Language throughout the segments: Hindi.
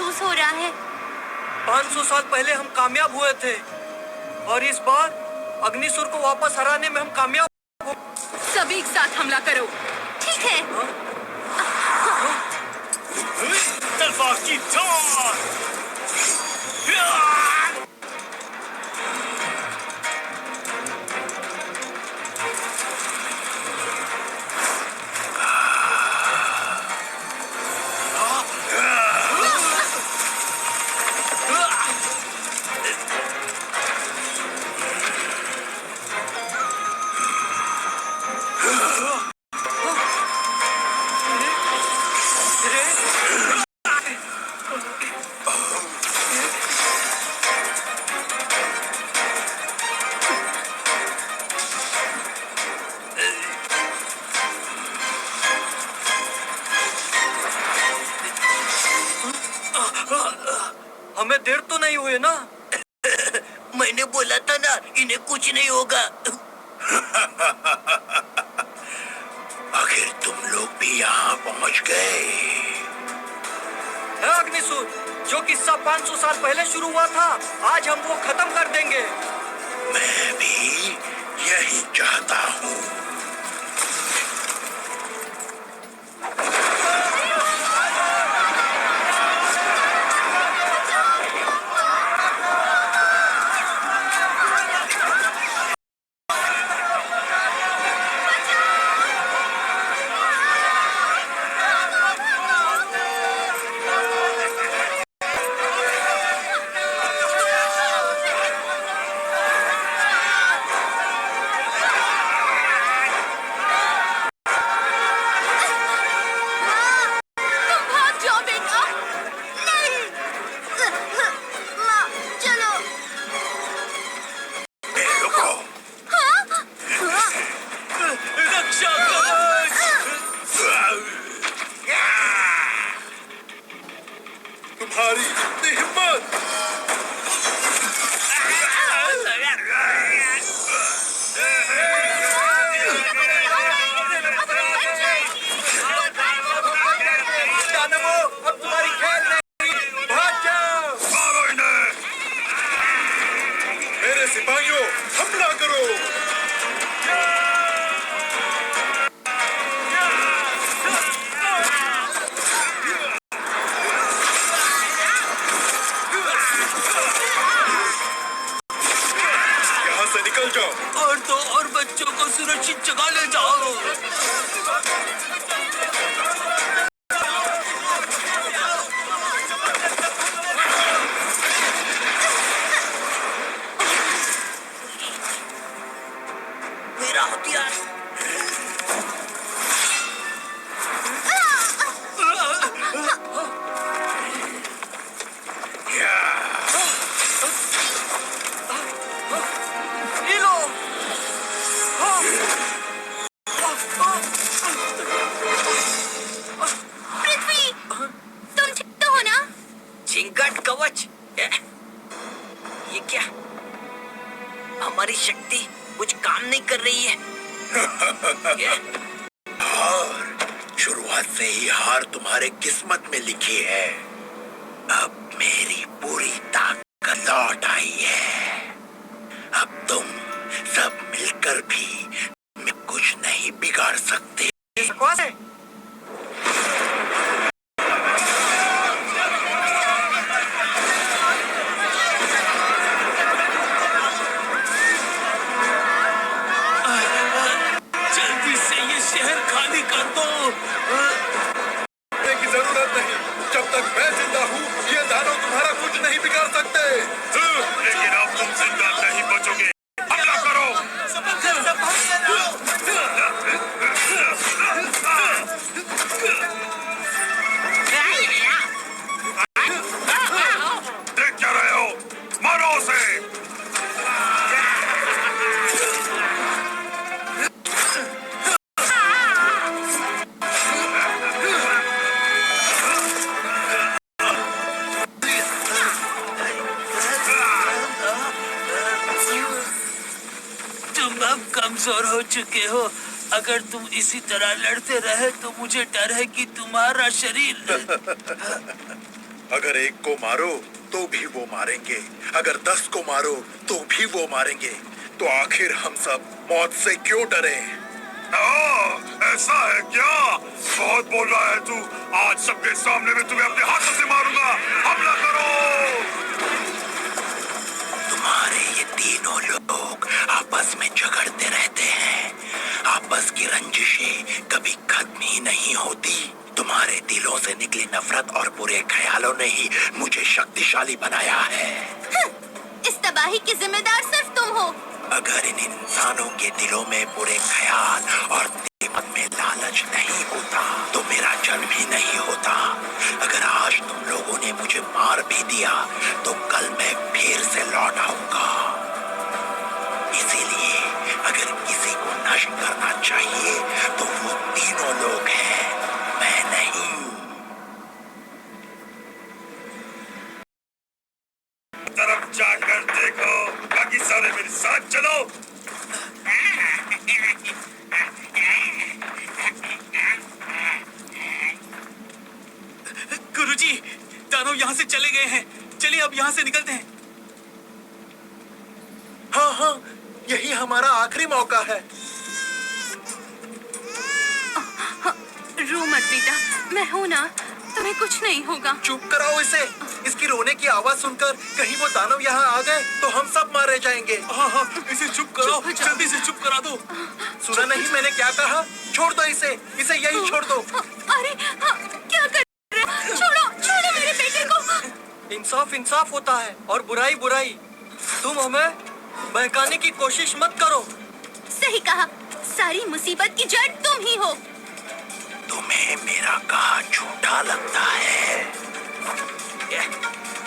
महसूस हो रहा है। 500 साल पहले हम कामयाब हुए थे और इस बार अग्निसुर को वापस हराने में हम कामयाब हो। सभी एक साथ हमला करो। ठीक है। तलवार की धार। हमें देर तो नहीं हुई ना? मैंने बोला था ना, इन्हें कुछ नहीं होगा। आखिर तुम लोग भी यहाँ पहुँच गए। है अग्निसुर, जो किस्सा 500 साल पहले शुरू हुआ था, आज हम वो खत्म कर देंगे। मैं भी यही चाहता हूँ। तुम्हारी इतनी हिम्मत! दानवों, अब तुम्हारी खैर नहीं, भाग जाओ! मारो इन्हें! मेरे सिपाहियों, हमला करो! निकल जाओ और तो और बच्चों को सुरक्षित जगह ले जाओ। मेरा हथियार। चिंगाट कवच, ये क्या? हमारी शक्ति कुछ काम नहीं कर रही है। हार शुरुआत से ही हार तुम्हारे किस्मत में लिखी है। अब मेरी पूरी ताकत लौट आई है। अब तुम सब मिलकर भी कुछ नहीं बिगाड़ सकते। बकवास है। जल्दी से ये शहर खाली कर दो। की जरूरत नहीं। जब तक मैं जिंदा हूँ, ये दानव तुम्हारा कुछ नहीं बिगाड़ सकते। लेकिन अब तुम जिंदा नहीं बचोगे। हमला करो! देख क्या रहे हो? मारो उसे! तुम अब कमजोर हो चुके हो। अगर तुम इसी तरह लड़ते रहे तो मुझे डर है कि तुम्हारा शरीर अगर एक को मारो तो भी वो मारेंगे, अगर 10 को मारो तो भी वो मारेंगे, तो आखिर हम सब मौत से क्यों डरे? ऐसा है क्या? बहुत बोल रहा है तू। आज सबके सामने मैं तुम्हें अपने हाथों से मारूंगा। हमला करो। तुम्हारे ये तीनों लोग आपस में झगड़ते रहते हैं। आपस की रंजिशें कभी खत्म ही नहीं होती। तुम्हारे दिलों से निकली नफरत और बुरे ख्यालों ने ही मुझे शक्तिशाली बनाया है। इस तबाही के जिम्मेदार सिर्फ तुम हो। अगर इन इंसानों के दिलों में बुरे ख्याल और दिमाग में लालच नहीं होता तो मेरा जन्म ही नहीं होता। अगर आज तुम लोगों ने मुझे मार भी दिया तो कल मैं फिर से लौट आऊंगा। इसीलिए अगर किसी को नष्ट करना चाहिए तो वो तीनों लोग हैं, मैं नहीं। तरफ जाकर देखो, बाकी सारे मेरे साथ चलो। गुरुजी, दानव यहाँ से चले गए हैं। चलिए अब यहाँ से निकलते हैं। हाँ हाँ, यही हमारा आखिरी मौका है। रो मत बेटा, मैं हूँ ना, तुम्हें कुछ नहीं होगा। चुप कराओ इसे। इसकी रोने की आवाज सुनकर कहीं वो दानव यहाँ आ गए तो हम सब मारे जाएंगे। हाँ हाँ, इसे चुप कराओ, चुप हो जाओ। जल्दी से चुप करा दो। सुना नहीं मैंने क्या कहा? छोड़ दो इसे, इसे यही छोड़ दो। अरे क्या कर रहे हो? छोड़ो छोड़ो मेरे बेटे को। इंसाफ इंसाफ होता है और बुराई बुराई। तुम हमें बहकाने की कोशिश मत करो। सही कहा, सारी मुसीबत की जड़ तुम ही हो। तुम्हें मेरा कहा झूठा लगता है।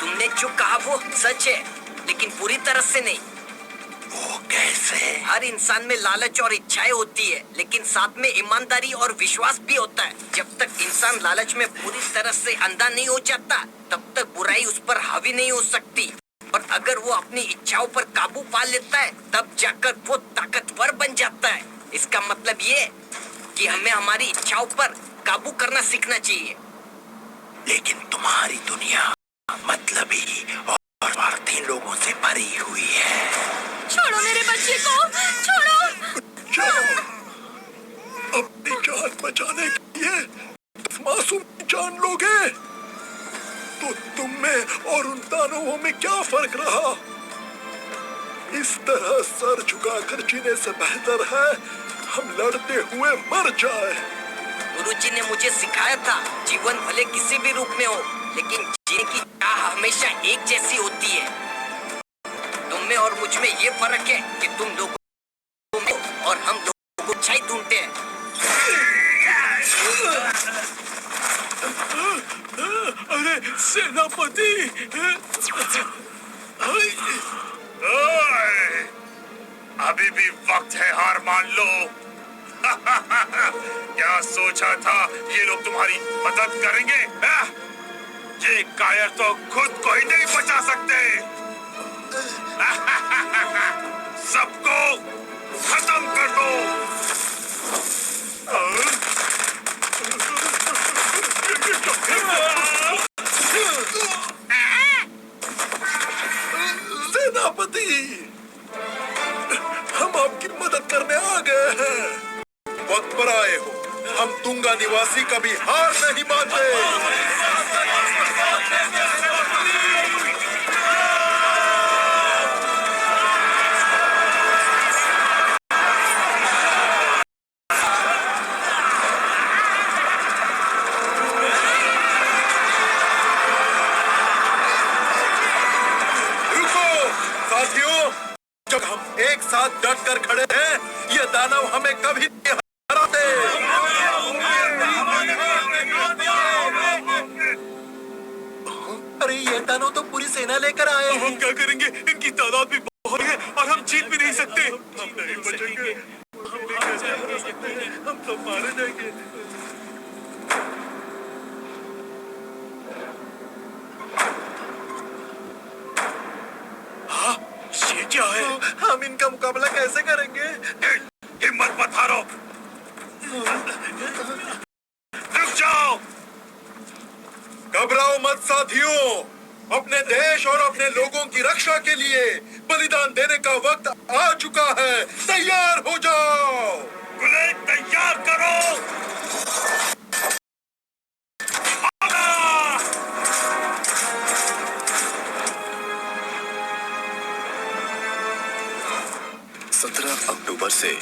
तुमने जो कहा वो सच है, लेकिन पूरी तरह से नहीं। वो कैसे? हर इंसान में लालच और इच्छाएं होती है, लेकिन साथ में ईमानदारी और विश्वास भी होता है। जब तक इंसान लालच में पूरी तरह से अंधा नहीं हो जाता, तब तक बुराई उस पर हावी नहीं हो सकती। और अगर वो अपनी इच्छाओं पर काबू पा लेता है, तब जाकर वो ताकतवर बन जाता है। इसका मतलब ये कि हमें हमारी इच्छाओं पर काबू करना सीखना चाहिए। लेकिन तुम्हारी दुनिया मतलबी और स्वार्थी लोगों से भरी हुई है। छोड़ो मेरे बच्चे को, छोड़ो। चलो, अपनी जान बचाने के लिए इस मासूम की जान लोगे तो तुम में और उन दानवों में क्या फर्क रहा? इस तरह सर झुकाकर जीने से बेहतर है हम लड़ते हुए मर जाए। गुरुजी ने मुझे सिखाया था, जीवन भले किसी भी रूप में हो, लेकिन जीने की चाह हमेशा एक जैसी होती है। तुम में और मुझ में ये फर्क है कि तुम लोगों में और हम लोगों को अच्छाई ढूंढते हैं। अरे सेनापति, अभी भी वक्त है, हार मान लो। क्या सोचा था ये लोग तुम्हारी मदद करेंगे? ये कायर तो खुद को ही नहीं बचा सकते। सबको खत्म कर दो। सेनापति, हम आपकी मदद करने आ गए हैं। वक्त पर आए हो। हम तुंगा निवासी कभी हार नहीं मानते। साथियों, जब हम एक साथ डट कर खड़े हैं, ये दानव हमें कभी नहीं हराते। अरे ये दानव तो पूरी सेना लेकर आए हैं। हम क्या करेंगे? इनकी तादाद भी बहुत है और हम जीत भी नहीं सकते। हम नहीं बचेंगे। हम सब मारे जाएंगे। ये क्या है? हम इनका मुकाबला कैसे करेंगे? हिम्मत मत हारो। रुक जाओ। घबराओ मत साथियों, अपने देश और अपने लोगों की रक्षा के लिए बलिदान देने का वक्त आ चुका है। तैयार हो जाओ। बुलेट तैयार करो। आगा! 17 अक्टूबर से